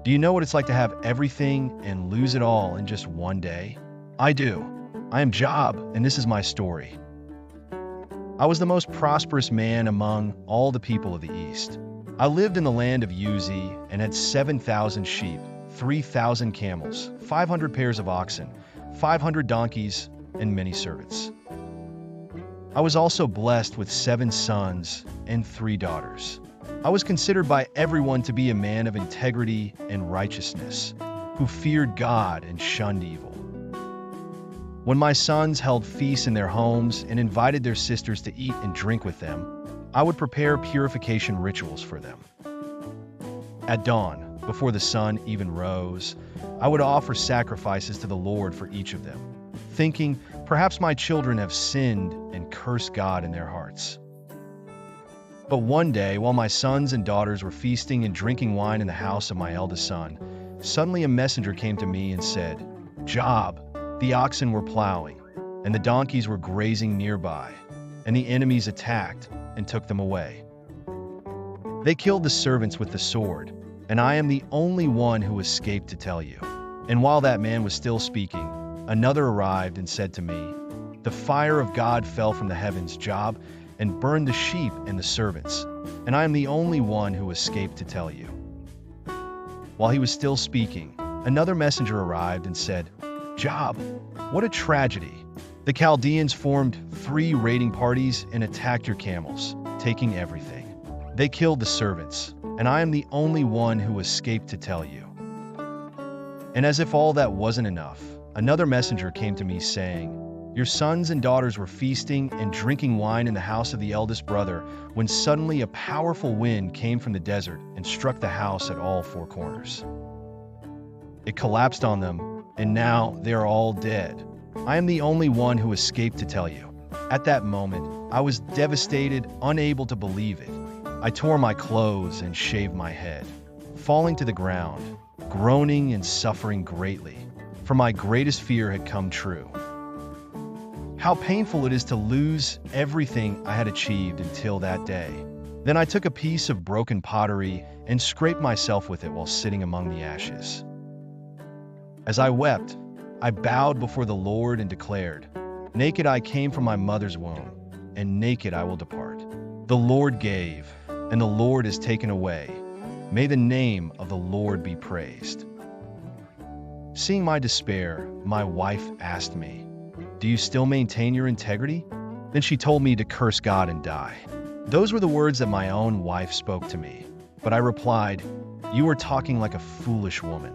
Do you know what it's like to have everything and lose it all in just one day? I do. I am Job, and this is my story. I was the most prosperous man among all the people of the East. I lived in the land of Uzi and had 7,000 sheep, 3,000 camels, 500 pairs of oxen, 500 donkeys, and many servants. I was also blessed with 7 sons and 3 daughters. I was considered by everyone to be a man of integrity and righteousness, who feared God and shunned evil. When my sons held feasts in their homes and invited their sisters to eat and drink with them, I would prepare purification rituals for them. At dawn, before the sun even rose, I would offer sacrifices to the Lord for each of them, thinking, perhaps my children have sinned and cursed God in their hearts. But one day, while my sons and daughters were feasting and drinking wine in the house of my eldest son, suddenly a messenger came to me and said, "Job, the oxen were plowing, and the donkeys were grazing nearby, and the enemies attacked and took them away. They killed the servants with the sword, and I am the only one who escaped to tell you." And while that man was still speaking, another arrived and said to me, "The fire of God fell from the heavens, Job, and burned the sheep and the servants, and I am the only one who escaped to tell you." While he was still speaking, another messenger arrived and said, "Job, what a tragedy. The Chaldeans formed 3 raiding parties and attacked your camels, taking everything. They killed the servants, and I am the only one who escaped to tell you." And as if all that wasn't enough, another messenger came to me saying, "Your sons and daughters were feasting and drinking wine in the house of the eldest brother when suddenly a powerful wind came from the desert and struck the house at all 4 corners. It collapsed on them, and now they are all dead. I am the only one who escaped to tell you." At that moment, I was devastated, unable to believe it. I tore my clothes and shaved my head, falling to the ground, groaning and suffering greatly, for my greatest fear had come true. How painful it is to lose everything I had achieved until that day. Then I took a piece of broken pottery and scraped myself with it while sitting among the ashes. As I wept, I bowed before the Lord and declared, "Naked I came from my mother's womb, and naked I will depart. The Lord gave, and the Lord has taken away. May the name of the Lord be praised." Seeing my despair, my wife asked me, "Do you still maintain your integrity?" Then she told me to curse God and die. Those were the words that my own wife spoke to me, but I replied, "You are talking like a foolish woman.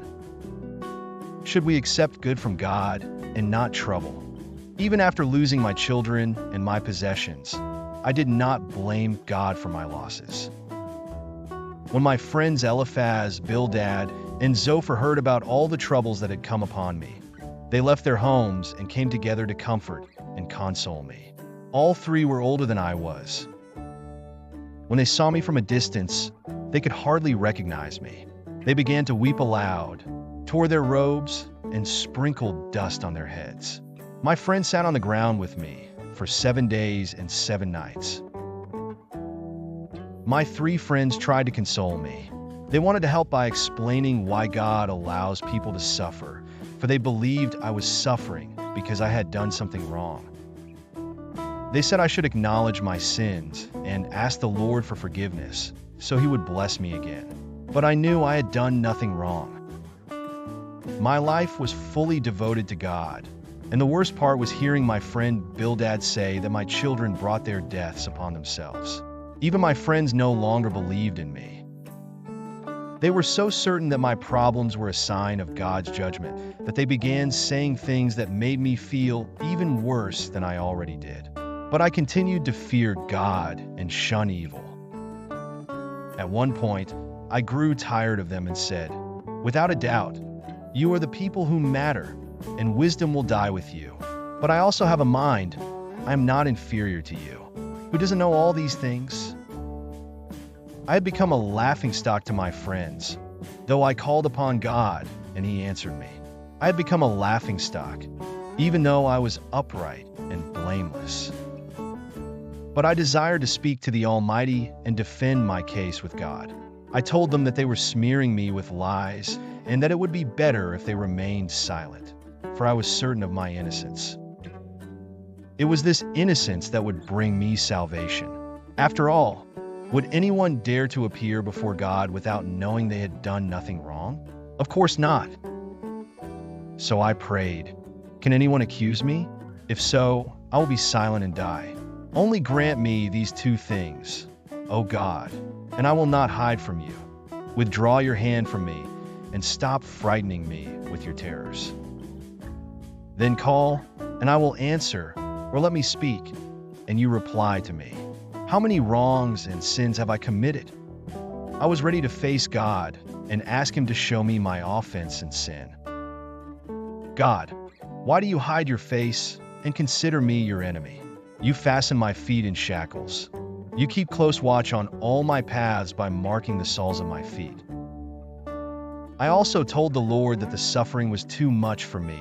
Should we accept good from God and not trouble?" Even after losing my children and my possessions, I did not blame God for my losses. When my friends Eliphaz, Bildad, and Zophar heard about all the troubles that had come upon me, they left their homes and came together to comfort and console me. All 3 were older than I was. When they saw me from a distance, they could hardly recognize me. They began to weep aloud, tore their robes, and sprinkled dust on their heads. My friend sat on the ground with me for 7 days and 7 nights. My 3 friends tried to console me. They wanted to help by explaining why God allows people to suffer, for they believed I was suffering because I had done something wrong. They said I should acknowledge my sins and ask the Lord for forgiveness, so He would bless me again. But I knew I had done nothing wrong. My life was fully devoted to God, and the worst part was hearing my friend Bildad say that my children brought their deaths upon themselves. Even my friends no longer believed in me. They were so certain that my problems were a sign of God's judgment that they began saying things that made me feel even worse than I already did. But I continued to fear God and shun evil. At one point, I grew tired of them and said, "Without a doubt, you are the people who matter, and wisdom will die with you. But I also have a mind. I am not inferior to you. Who doesn't know all these things?" I had become a laughingstock to my friends, though I called upon God and He answered me. I had become a laughingstock, even though I was upright and blameless. But I desired to speak to the Almighty and defend my case with God. I told them that they were smearing me with lies and that it would be better if they remained silent, for I was certain of my innocence. It was this innocence that would bring me salvation. After all, would anyone dare to appear before God without knowing they had done nothing wrong? Of course not. So I prayed, "Can anyone accuse me? If so, I will be silent and die. Only grant me these two things, O God, and I will not hide from you. Withdraw your hand from me and stop frightening me with your terrors. Then call, and I will answer, or let me speak, and you reply to me. How many wrongs and sins have I committed?" I was ready to face God and ask him to show me my offense and sin. "God, why do you hide your face and consider me your enemy? You fasten my feet in shackles. You keep close watch on all my paths by marking the soles of my feet." I also told the Lord that the suffering was too much for me,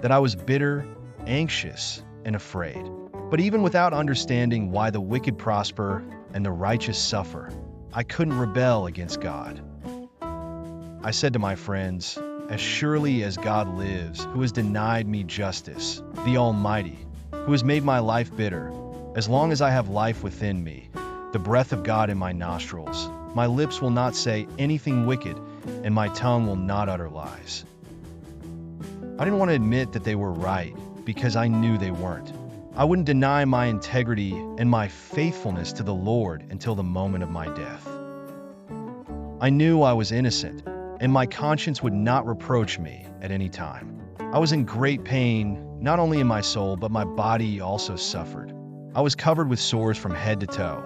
that I was bitter, anxious, and afraid. But even without understanding why the wicked prosper and the righteous suffer, I couldn't rebel against God. I said to my friends, "As surely as God lives, who has denied me justice, the Almighty, who has made my life bitter, as long as I have life within me, the breath of God in my nostrils, my lips will not say anything wicked, and my tongue will not utter lies." I didn't want to admit that they were right, because I knew they weren't. I wouldn't deny my integrity and my faithfulness to the Lord until the moment of my death. I knew I was innocent, and my conscience would not reproach me at any time. I was in great pain, not only in my soul, but my body also suffered. I was covered with sores from head to toe.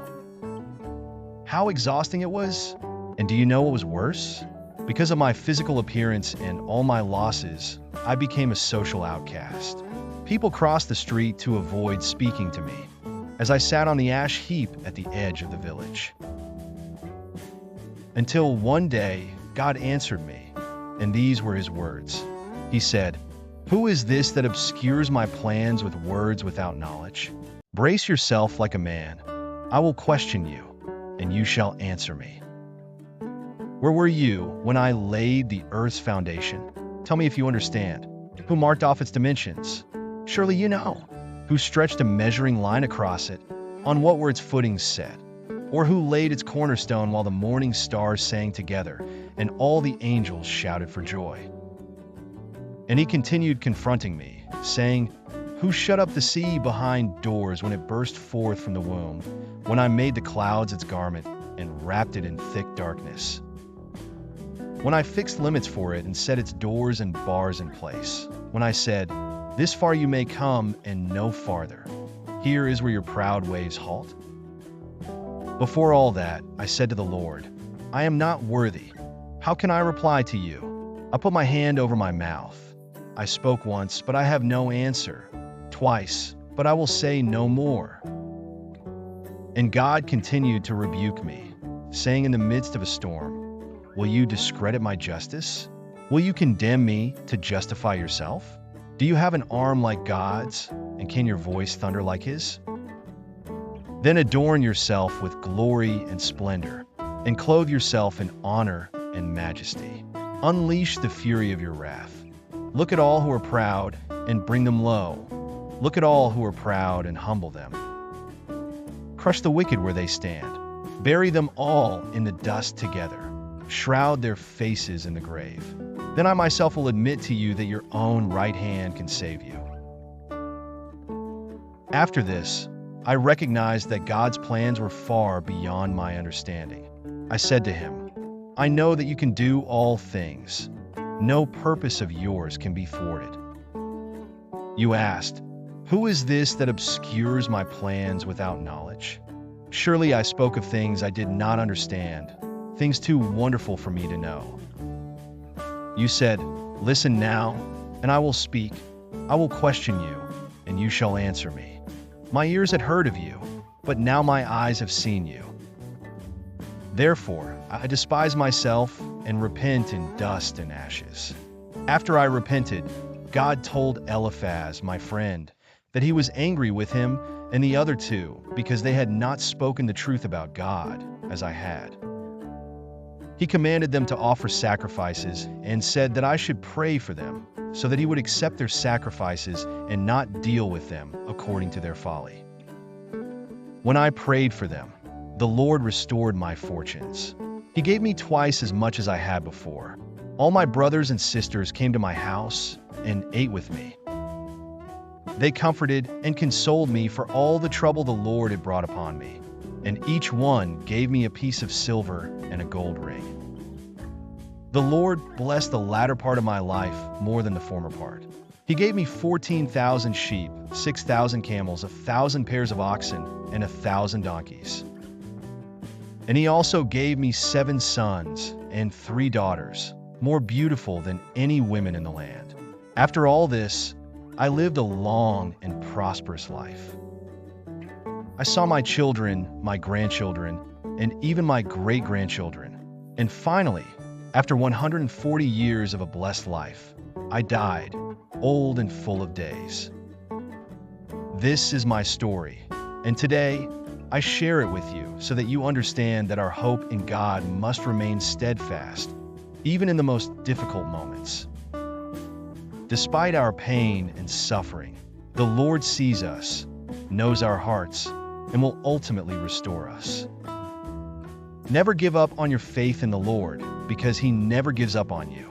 How exhausting it was! And do you know what was worse? Because of my physical appearance and all my losses, I became a social outcast. People crossed the street to avoid speaking to me, as I sat on the ash heap at the edge of the village. Until one day, God answered me, and these were his words. He said, "Who is this that obscures my plans with words without knowledge? Brace yourself like a man. I will question you, and you shall answer me. Where were you when I laid the earth's foundation? Tell me if you understand. Who marked off its dimensions? Surely you know. Who stretched a measuring line across it? On what were its footings set? Or who laid its cornerstone while the morning stars sang together, and all the angels shouted for joy?" And he continued confronting me, saying, "Who shut up the sea behind doors when it burst forth from the womb, when I made the clouds its garment and wrapped it in thick darkness? When I fixed limits for it and set its doors and bars in place, when I said, 'This far you may come and no farther. Here is where your proud waves halt?' Before all that, I said to the Lord, 'I am not worthy. How can I reply to you?' I put my hand over my mouth. I spoke once, but I have no answer. Twice, but I will say no more." And God continued to rebuke me, saying in the midst of a storm, "Will you discredit my justice? Will you condemn me to justify yourself? Do you have an arm like God's, and can your voice thunder like his? Then adorn yourself with glory and splendor, and clothe yourself in honor and majesty. Unleash the fury of your wrath. Look at all who are proud and bring them low. Look at all who are proud and humble them. Crush the wicked where they stand. Bury them all in the dust together. Shroud their faces in the grave. Then I myself will admit to you that your own right hand can save you." After this, I recognized that God's plans were far beyond my understanding. I said to him, "I know that you can do all things. No purpose of yours can be thwarted." You asked, "Who is this that obscures my plans without knowledge?" Surely I spoke of things I did not understand, things too wonderful for me to know. You said, "Listen now, and I will speak. I will question you, and you shall answer me. My ears had heard of you, but now my eyes have seen you. Therefore, I despise myself and repent in dust and ashes." After I repented, God told Eliphaz, my friend, that he was angry with him and the other two because they had not spoken the truth about God, as I had. He commanded them to offer sacrifices and said that I should pray for them, so that he would accept their sacrifices and not deal with them according to their folly. When I prayed for them, the Lord restored my fortunes. He gave me twice as much as I had before. All my brothers and sisters came to my house and ate with me. They comforted and consoled me for all the trouble the Lord had brought upon me, and each one gave me a piece of silver and a gold ring. The Lord blessed the latter part of my life more than the former part. He gave me 14,000 sheep, 6,000 camels, 1,000 pairs of oxen, and 1,000 donkeys. And he also gave me 7 sons and 3 daughters, more beautiful than any women in the land. After all this, I lived a long and prosperous life. I saw my children, my grandchildren, and even my great-grandchildren. And finally, after 140 years of a blessed life, I died, old and full of days. This is my story, and today I share it with you so that you understand that our hope in God must remain steadfast, even in the most difficult moments. Despite our pain and suffering, the Lord sees us, knows our hearts, and will ultimately restore us. Never give up on your faith in the Lord, because He never gives up on you.